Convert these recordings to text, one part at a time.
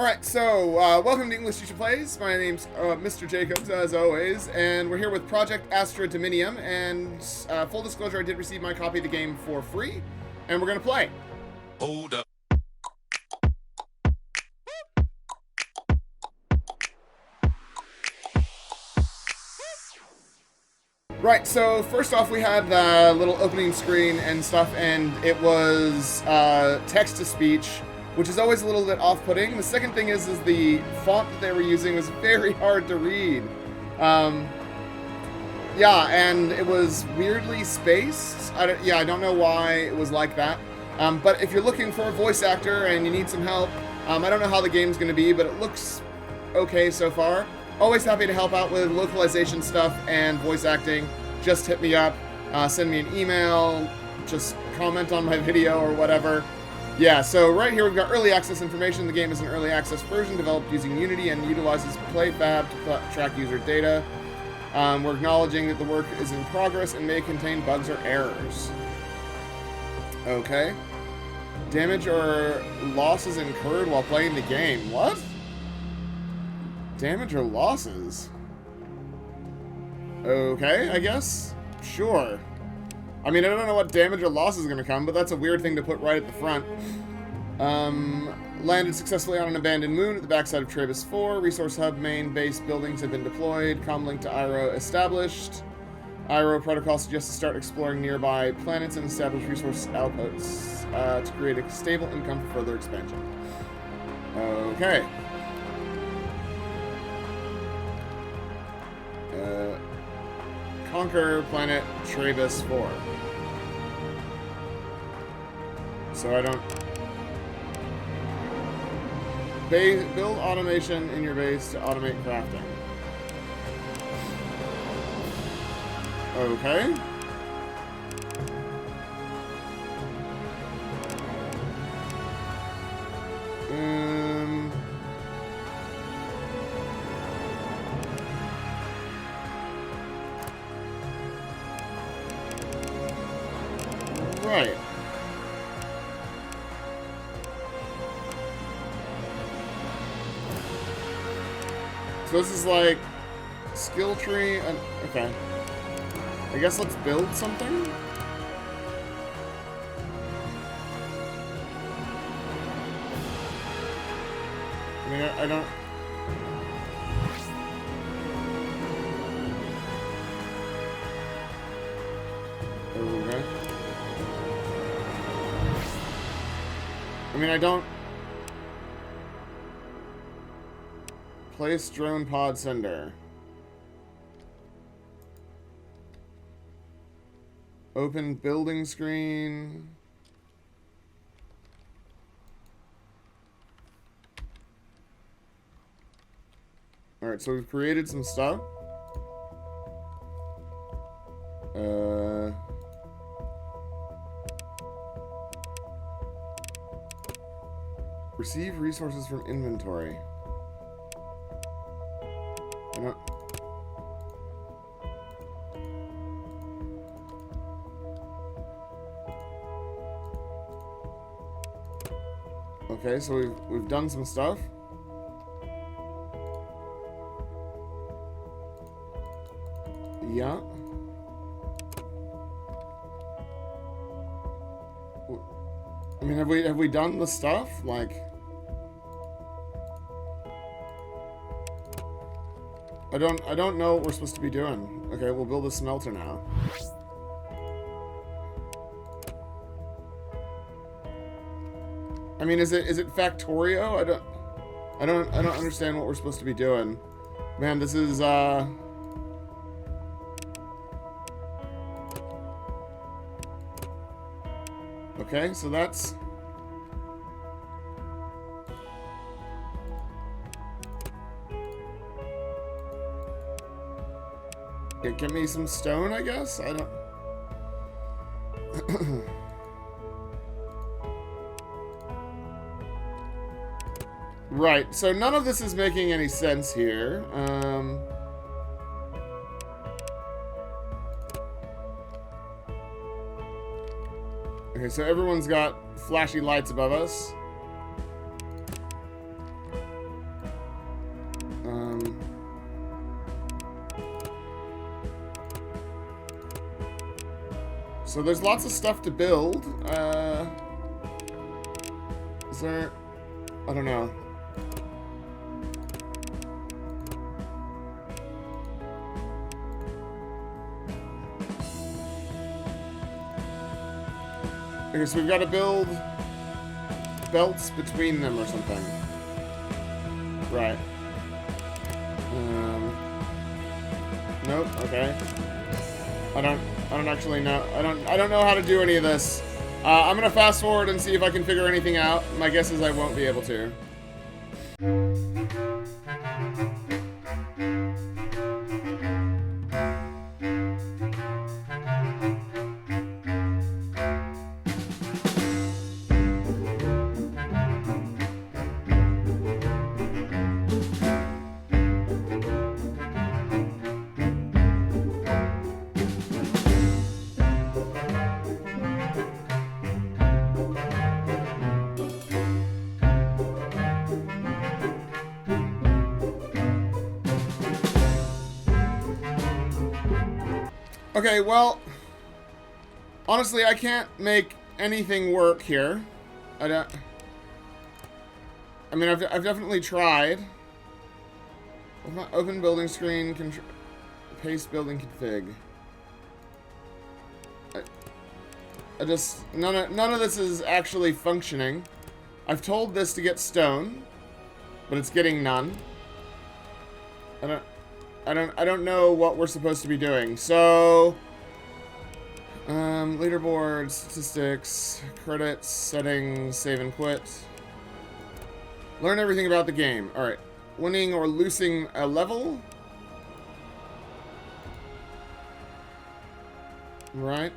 Alright, so, welcome to English Teacher Plays. My name's Mr. Jacobs, as always, and we're here with Project Astra Dominium, and full disclosure, I did receive my copy of the game for free, and we're gonna play. Hold up. Right, so first off we had the little opening screen and stuff, and it was text-to-speech, which is always a little bit off-putting. The second thing is the font that they were using was very hard to read. Yeah, and it was weirdly spaced. I don't know why it was like that. But if you're looking for a voice actor and you need some help, I don't know how the game's going to be, but it looks okay so far. Always happy to help out with localization stuff and voice acting. Just hit me up, send me an email, just comment on my video or whatever. Yeah, so right here we've got early access information. The game is an early access version developed using Unity and utilizes PlayFab to track user data. We're acknowledging that the work is in progress and may contain bugs or errors. Okay. Damage or losses incurred while playing the game. What? Damage or losses? Okay, I guess. Sure. I mean, I don't know what damage or loss is going to come, but that's a weird thing to put right at the front. Landed successfully on an abandoned moon at the backside of Travis 4. Resource hub main base buildings have been deployed. Comlink to IRO established. IRO protocol suggests to start exploring nearby planets and establish resource outputs to create a stable income for further expansion. Okay. Conquer planet Travis 4. So I don't... Build automation in your base to automate crafting. Okay. Right. So this is like skill tree and okay. I guess let's build something. I mean, I don't. Okay. I mean, I don't. Place drone pod sender. Open building screen. Alright, so we've created some stuff. Receive resources from inventory. I don't... Okay, so we've done some stuff. Yeah. I mean, have we done the stuff? Like, I don't know what we're supposed to be doing. Okay, we'll build a smelter now. I mean, is it Factorio? I don't understand what we're supposed to be doing. Man, this is okay, so that's get me some stone, I guess? I don't... Right, so none of this is making any sense here. Okay, so everyone's got flashy lights above us. So there's lots of stuff to build. Is there... I don't know. Okay, so we've got to build belts between them or something. Right. Nope. Okay. I don't actually know. I don't know how to do any of this. I'm gonna fast forward and see if I can figure anything out. My guess is I won't be able to. Okay, well, honestly, I can't make anything work here. I mean, I've definitely tried. Open building screen, paste building config. I just none of this is actually functioning. I've told this to get stone, but it's getting none. I don't know what we're supposed to be doing. So, leaderboard, statistics, credits, settings, save and quit. Learn everything about the game. All right, winning or losing a level. Right.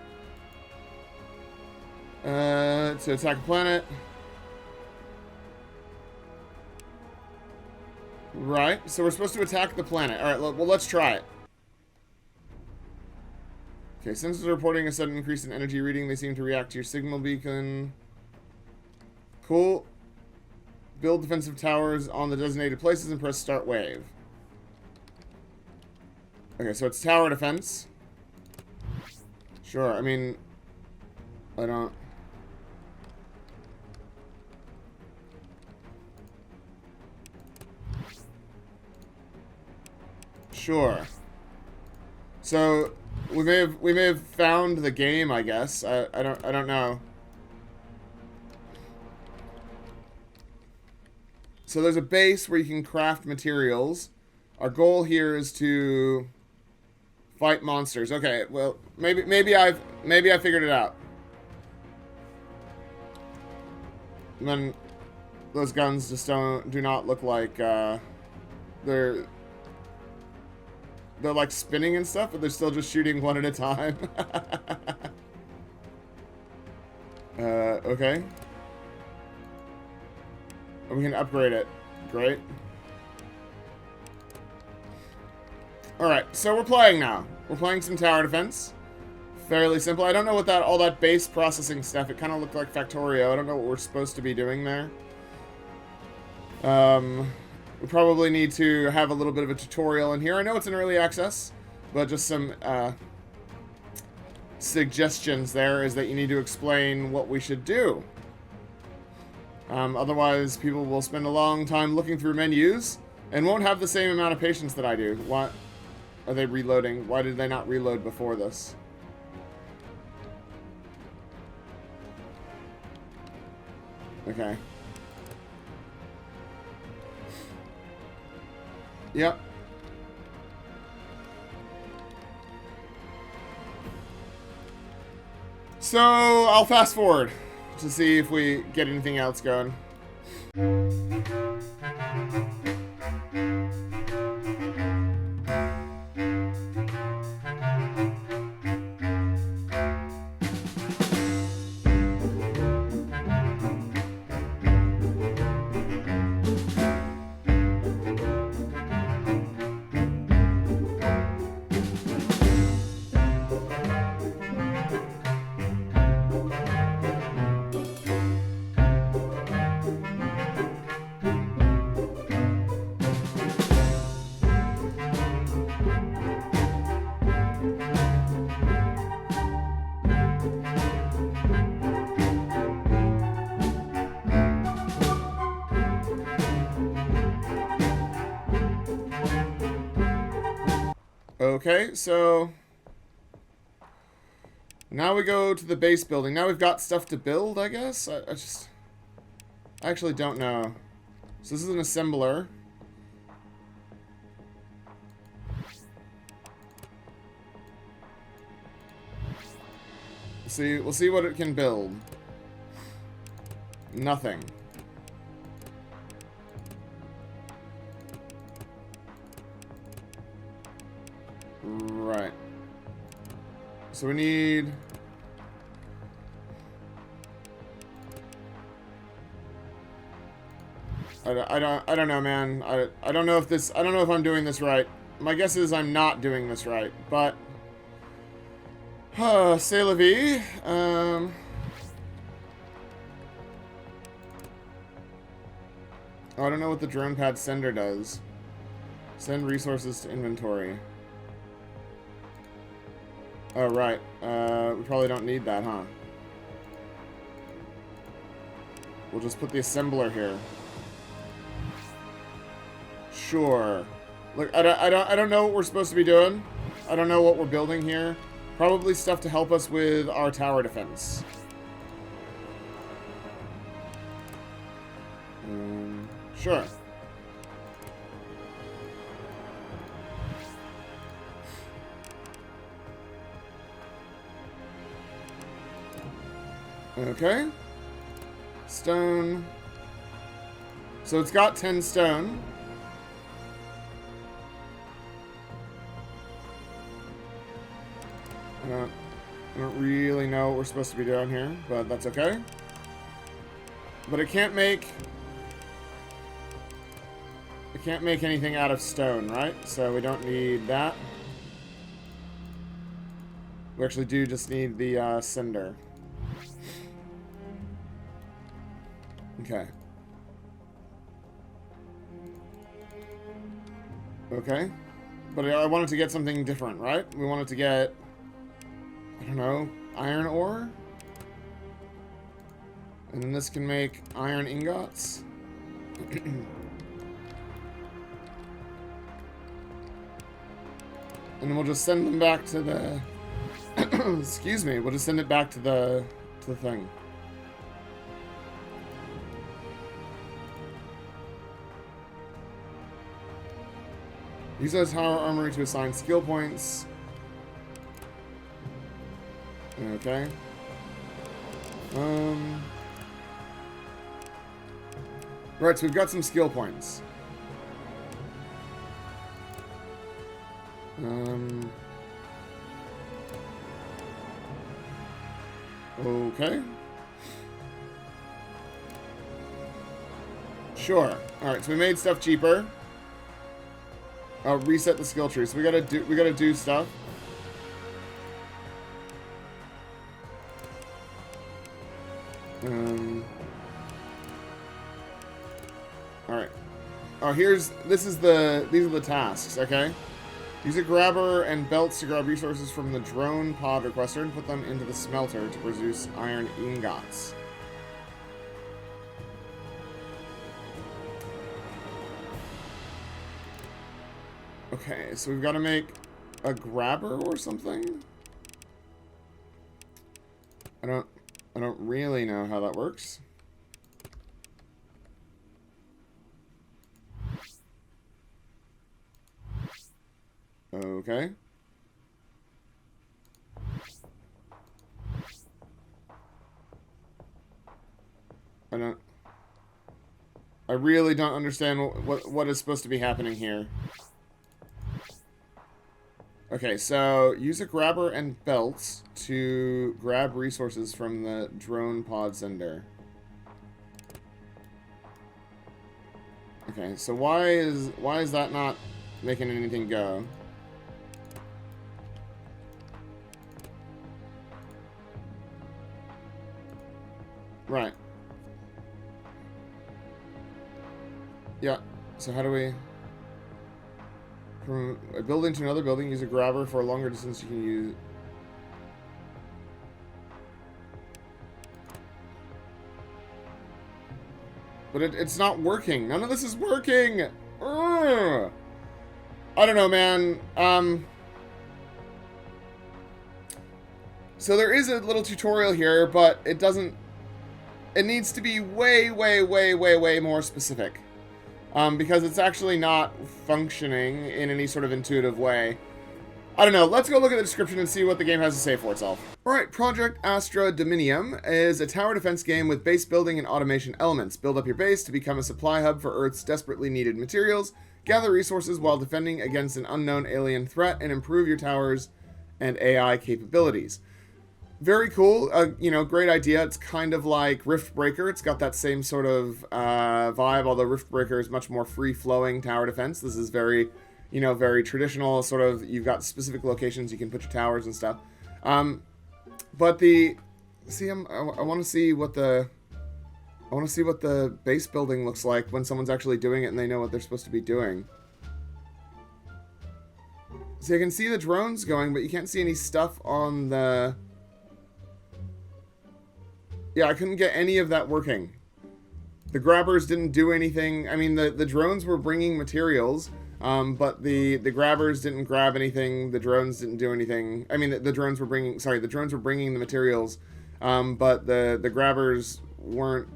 To attack a planet. Right, so we're supposed to attack the planet. Alright, well, let's try it. Okay, sensors are reporting a sudden increase in energy reading. They seem to react to your signal beacon. Cool. Build defensive towers on the designated places and press start wave. Okay, so it's tower defense. Sure, I mean... I don't... Sure. So we may have found the game, I guess. I don't know. So there's a base where you can craft materials. Our goal here is to fight monsters. Okay, well maybe I figured it out. And then those guns just do not look like they're like spinning and stuff, but they're still just shooting one at a time. Okay. We can upgrade it. Great. Alright, so we're playing now. We're playing some tower defense. Fairly simple. I don't know what all that base processing stuff, it kind of looked like Factorio. I don't know what we're supposed to be doing there. We probably need to have a little bit of a tutorial in here. I know it's in early access, but just some suggestions there is that you need to explain what we should do. Otherwise, people will spend a long time looking through menus and won't have the same amount of patience that I do. What are they reloading? Why did they not reload before this? Okay. Yep. So, I'll fast forward to see if we get anything else going. Okay, so now we go to the base building. Now we've got stuff to build, I guess? I actually don't know. So this is an assembler. We'll see what it can build. Nothing. Right. So we need... I don't know, man. I don't know if this... I don't know if I'm doing this right. My guess is I'm not doing this right, but... C'est la vie. Oh, I don't know what the drone pad sender does. Send resources to inventory. Oh, right. We probably don't need that, huh? We'll just put the assembler here. Sure. Look, I don't know what we're supposed to be doing. I don't know what we're building here. Probably stuff to help us with our tower defense. Sure. Okay. Stone. So it's got 10 stone. I don't really know what we're supposed to be doing here, but that's okay. But it can't make anything out of stone, right? So we don't need that. We actually do just need the cinder. Okay. Okay. But I wanted to get something different, right? We wanted to get, I don't know, iron ore? And then this can make iron ingots. And then we'll just send them back to the... Excuse me, we'll just send it back to the thing. Use those tower armory to assign skill points. Okay. Right, so we've got some skill points. Okay. Sure. Alright, so we made stuff cheaper. Reset the skill tree. So we gotta do stuff. Alright. Oh, these are the tasks, okay? Use a grabber and belts to grab resources from the drone pod requester and put them into the smelter to produce iron ingots. Okay, so we've got to make a grabber or something? I don't really know how that works. Okay. I really don't understand what is supposed to be happening here. Okay, so use a grabber and belts to grab resources from the drone pod sender. Okay, so why is that not making anything go? Right. Yeah, so how do we... From a building to another building, use a grabber for a longer distance you can use... But it's not working. None of this is working! Urgh. I don't know, man. So there is a little tutorial here, but it doesn't... It needs to be way, way, way, way, way more specific. Because it's actually not functioning in any sort of intuitive way. I don't know. Let's go look at the description and see what the game has to say for itself. Alright, Project Astra Dominium is a tower defense game with base building and automation elements. Build up your base to become a supply hub for Earth's desperately needed materials, gather resources while defending against an unknown alien threat, and improve your towers and AI capabilities. Very cool, great idea. It's kind of like Riftbreaker. It's got that same sort of vibe, although Riftbreaker is much more free-flowing tower defense. This is very, very traditional, sort of, you've got specific locations you can put your towers and stuff. But I want to see what the base building looks like when someone's actually doing it and they know what they're supposed to be doing. See, I can see the drones going, but you can't see any stuff on the... Yeah, I couldn't get any of that working. The grabbers didn't do anything. I mean, the drones were bringing materials, but the grabbers didn't grab anything. The drones didn't do anything. I mean, the drones were bringing the materials, but the grabbers weren't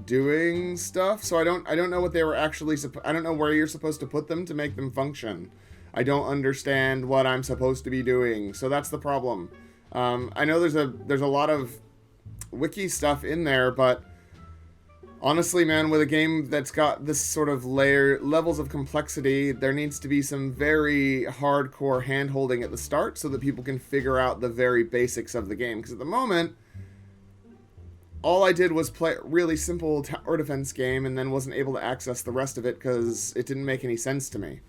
doing stuff. So I don't know what they were actually. I don't know where you're supposed to put them to make them function. I don't understand what I'm supposed to be doing. So that's the problem. I know there's a lot of wiki stuff in there, but honestly, man, with a game that's got this sort of levels of complexity, there needs to be some very hardcore hand-holding at the start so that people can figure out the very basics of the game. Because at the moment, all I did was play a really simple tower defense game and then wasn't able to access the rest of it because it didn't make any sense to me.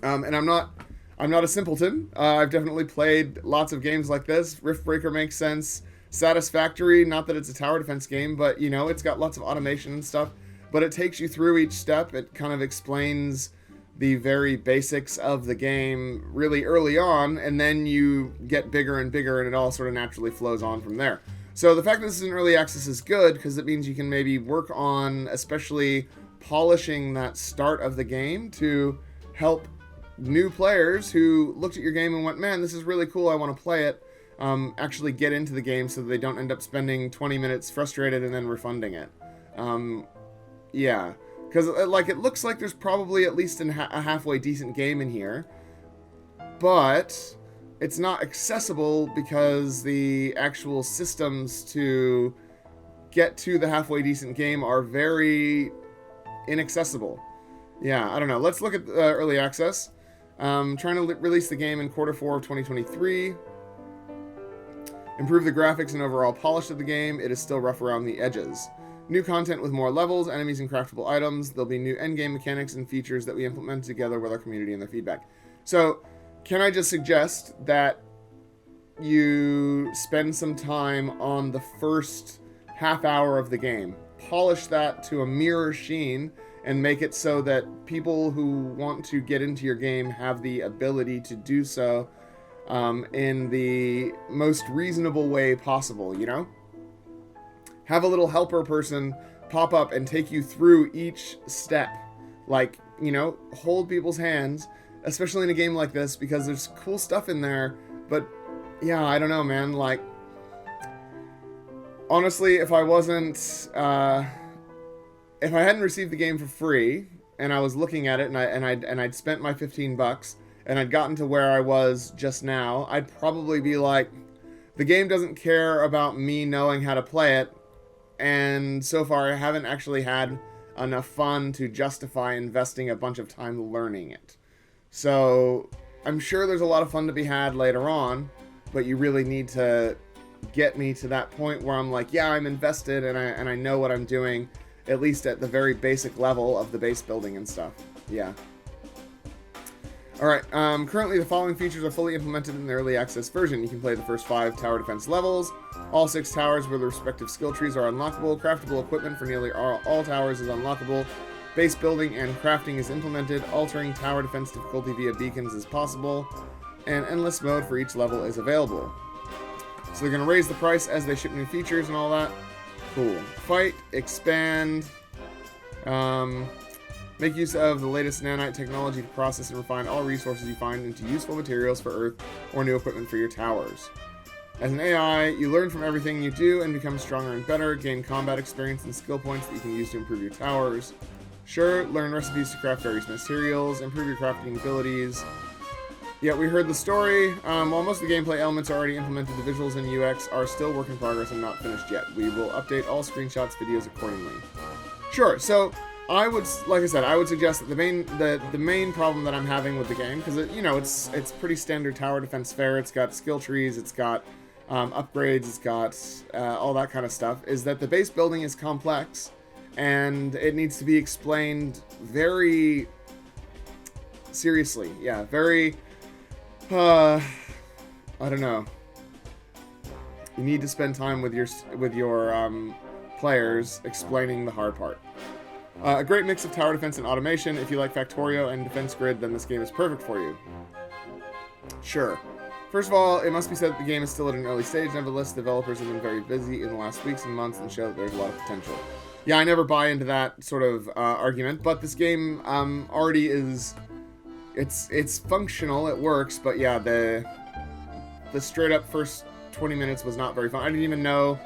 And I'm not a simpleton. I've definitely played lots of games like this. Riftbreaker makes sense. Satisfactory, not that it's a tower defense game, but, it's got lots of automation and stuff. But it takes you through each step. It kind of explains the very basics of the game really early on, and then you get bigger and bigger, and it all sort of naturally flows on from there. So the fact that this is in early access is good, because it means you can maybe work on especially polishing that start of the game to help new players who looked at your game and went, man, this is really cool, I want to play it. Actually get into the game so that they don't end up spending 20 minutes frustrated and then refunding it. Yeah, because it looks like there's probably at least a halfway decent game in here, but it's not accessible because the actual systems to get to the halfway decent game are very inaccessible. Yeah, I don't know. Let's look at early access. Trying to release the game in Q4 of 2023. Improve the graphics and overall polish of the game. It is still rough around the edges. New content with more levels, enemies, and craftable items. There'll be new endgame mechanics and features that we implement together with our community and their feedback. So, can I just suggest that you spend some time on the first half hour of the game? Polish that to a mirror sheen and make it so that people who want to get into your game have the ability to do so in the most reasonable way possible, Have a little helper person pop up and take you through each step. Like, hold people's hands, especially in a game like this, because there's cool stuff in there, but, yeah, I don't know, man, like, honestly, if I hadn't received the game for free, and I was looking at it, and I'd spent my $15, and I'd gotten to where I was just now, I'd probably be like, the game doesn't care about me knowing how to play it, and so far I haven't actually had enough fun to justify investing a bunch of time learning it. So, I'm sure there's a lot of fun to be had later on, but you really need to get me to that point where I'm like, yeah, I'm invested, and I know what I'm doing, at least at the very basic level of the base building and stuff. Yeah. Alright, currently the following features are fully implemented in the early access version. You can play the first 5 tower defense levels. All 6 towers with their respective skill trees are unlockable. Craftable equipment for nearly all towers is unlockable. Base building and crafting is implemented. Altering tower defense difficulty via beacons is possible. And endless mode for each level is available. So they're going to raise the price as they ship new features and all that. Cool. Fight, expand, make use of the latest nanite technology to process and refine all resources you find into useful materials for Earth or new equipment for your towers. As an AI, you learn from everything you do and become stronger and better, gain combat experience and skill points that you can use to improve your towers. Sure, learn recipes to craft various materials, improve your crafting abilities. Yeah, we heard the story. While most of the gameplay elements are already implemented, the visuals and UX are still work in progress and not finished yet. We will update all screenshots, videos accordingly. Sure, so I would, like I said, I would suggest that the main problem that I'm having with the game, because it's pretty standard tower defense fare. It's got skill trees, it's got upgrades, it's got all that kind of stuff, is that the base building is complex and it needs to be explained very seriously. Yeah, very, I don't know. You need to spend time with your players explaining the hard part. A great mix of tower defense and automation. If you like Factorio and Defense Grid, then this game is perfect for you. Sure. First of all, it must be said that the game is still at an early stage. Nevertheless, developers have been very busy in the last weeks and months and show that there's a lot of potential. Yeah, I never buy into that sort of argument, but this game already is... It's functional, it works, but yeah, the straight up first 20 minutes was not very fun. I didn't even know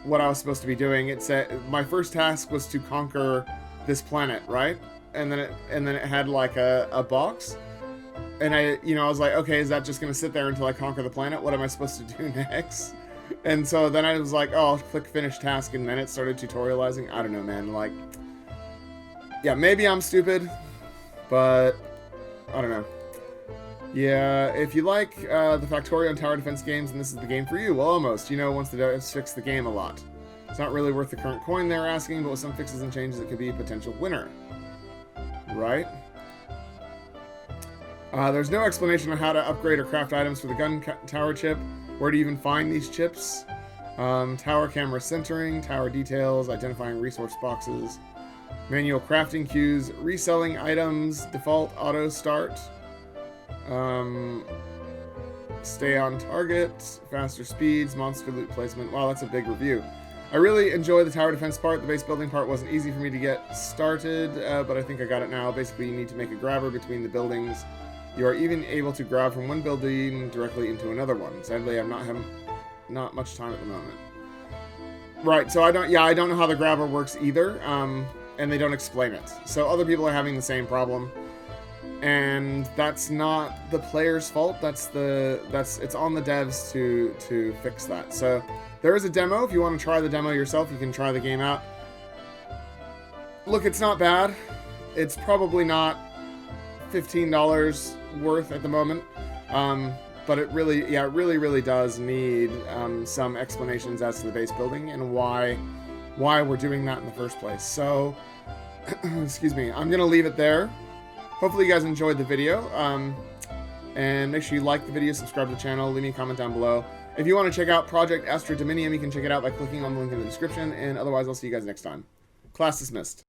what I was supposed to be doing. It said my first task was to conquer this planet, right? And then it had like a box, and I was like, okay, is that just gonna sit there until I conquer the planet? What am I supposed to do next? And so then I was like, oh, I'll click finish task, and then it started tutorializing. I don't know, man. Like, yeah, maybe I'm stupid, but I don't know. Yeah, if you like the Factorio and tower defense games, then this is the game for you. Well, almost. Once the devs fix the game a lot. It's not really worth the current coin they're asking, but with some fixes and changes, it could be a potential winner. Right? There's no explanation on how to upgrade or craft items for the gun tower chip. Where to even find these chips. Tower camera centering, tower details, identifying resource boxes. Manual crafting queues, reselling items, default auto start. Stay on target, faster speeds, monster loot placement. Wow, that's a big review. I really enjoy the tower defense part. The base building part wasn't easy for me to get started, but I think I got it now. Basically, you need to make a grabber between the buildings. You are even able to grab from one building directly into another one. Sadly, I'm not much time at the moment. Right, so I don't know how the grabber works either, and they don't explain it. So other people are having the same problem. And that's not the player's fault. It's on the devs to fix that. So there is a demo. If you want to try the demo yourself, you can try the game out. Look, it's not bad. It's probably not $15 worth at the moment. But it really does need some explanations as to the base building and why we're doing that in the first place. So, excuse me, I'm gonna leave it there. Hopefully you guys enjoyed the video, and make sure you like the video, subscribe to the channel, leave me a comment down below. If you want to check out Project Astra Dominium, you can check it out by clicking on the link in the description, and otherwise I'll see you guys next time. Class dismissed.